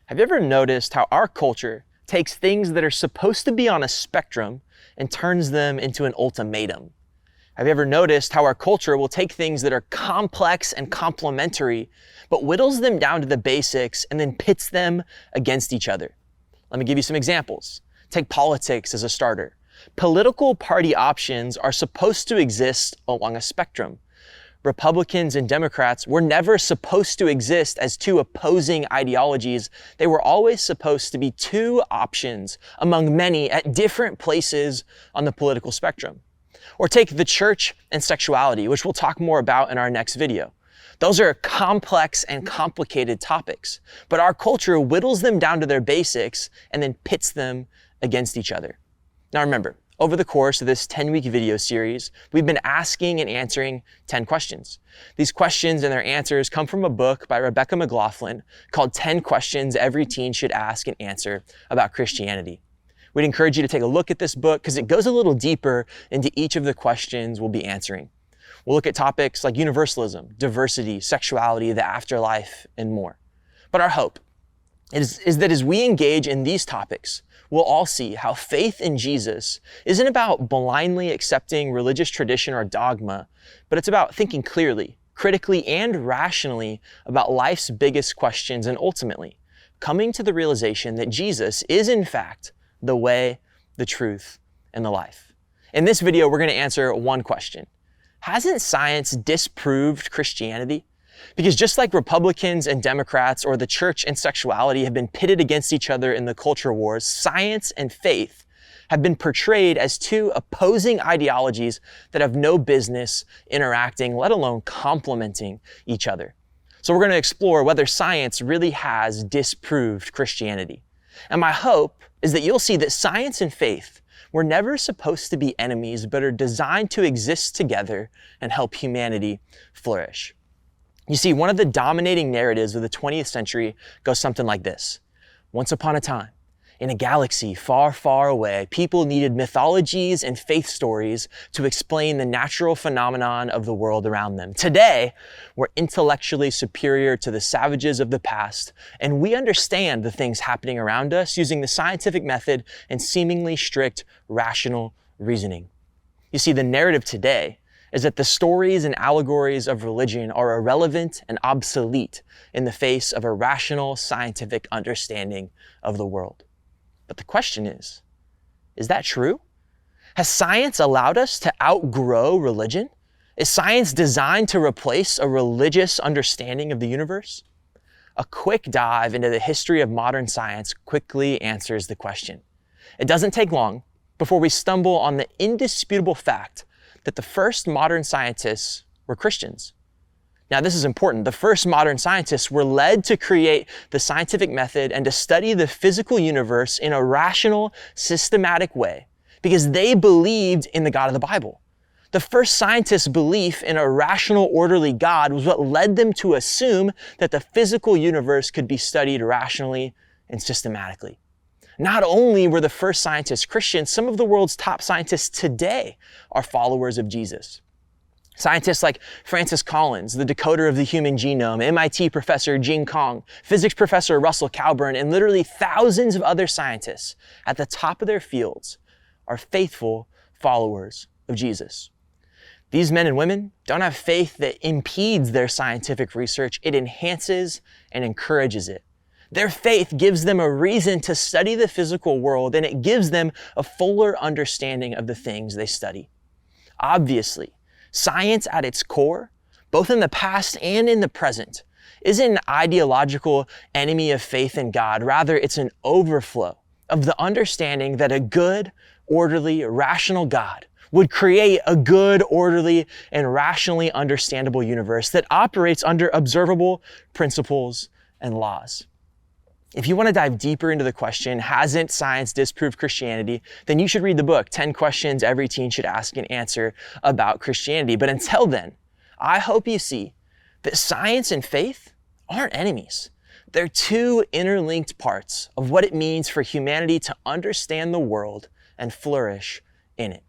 Have you ever noticed how our culture takes things that are supposed to be on a spectrum and turns them into an ultimatum? Have you ever noticed how our culture will take things that are complex and complementary, but whittles them down to the basics and then pits them against each other? Let me give you some examples. Take politics as a starter. Political party options are supposed to exist along a spectrum. Republicans and Democrats were never supposed to exist as two opposing ideologies. They were always supposed to be two options among many at different places on the political spectrum. Or take the church and sexuality, which we'll talk more about in our next video. Those are complex and complicated topics, but our culture whittles them down to their basics and then pits them against each other. Now remember, over the course of this 10-week video series, we've been asking and answering 10 questions. These questions and their answers come from a book by Rebecca McLaughlin called 10 Questions Every Teen Should Ask and Answer About Christianity. We'd encourage you to take a look at this book because it goes a little deeper into each of the questions we'll be answering. We'll look at topics like universalism, diversity, sexuality, the afterlife, and more. But our hope is that as we engage in these topics, we'll all see how faith in Jesus isn't about blindly accepting religious tradition or dogma, but it's about thinking clearly, critically, and rationally about life's biggest questions and ultimately coming to the realization that Jesus is in fact the way, the truth, and the life. In this video, we're going to answer one question. Hasn't science disproved Christianity? Because just like Republicans and Democrats or the church and sexuality have been pitted against each other in the culture wars, science and faith have been portrayed as two opposing ideologies that have no business interacting, let alone complementing each other. So we're going to explore whether science really has disproved Christianity. And my hope is that you'll see that science and faith were never supposed to be enemies, but are designed to exist together and help humanity flourish. You see, one of the dominating narratives of the 20th century goes something like this. Once upon a time, in a galaxy far, far away, people needed mythologies and faith stories to explain the natural phenomenon of the world around them. Today, we're intellectually superior to the savages of the past, and we understand the things happening around us using the scientific method and seemingly strict rational reasoning. You see, the narrative today is that the stories and allegories of religion are irrelevant and obsolete in the face of a rational scientific understanding of the world. But the question is that true? Has science allowed us to outgrow religion? Is science designed to replace a religious understanding of the universe? A quick dive into the history of modern science quickly answers the question. It doesn't take long before we stumble on the indisputable fact that the first modern scientists were Christians. Now, this is important. The first modern scientists were led to create the scientific method and to study the physical universe in a rational, systematic way because they believed in the God of the Bible. The first scientists' belief in a rational, orderly God was what led them to assume that the physical universe could be studied rationally and systematically. Not only were the first scientists Christians, some of the world's top scientists today are followers of Jesus. Scientists like Francis Collins, the decoder of the human genome, MIT professor Jing Kong, physics professor Russell Calburn, and literally thousands of other scientists at the top of their fields are faithful followers of Jesus. These men and women don't have faith that impedes their scientific research. It enhances and encourages it. Their faith gives them a reason to study the physical world, and it gives them a fuller understanding of the things they study. Obviously, science at its core, both in the past and in the present, isn't an ideological enemy of faith in God. Rather, it's an overflow of the understanding that a good, orderly, rational God would create a good, orderly, and rationally understandable universe that operates under observable principles and laws. If you want to dive deeper into the question, hasn't science disproved Christianity, then you should read the book, 10 Questions Every Teen Should Ask and Answer About Christianity. But until then, I hope you see that science and faith aren't enemies. They're two interlinked parts of what it means for humanity to understand the world and flourish in it.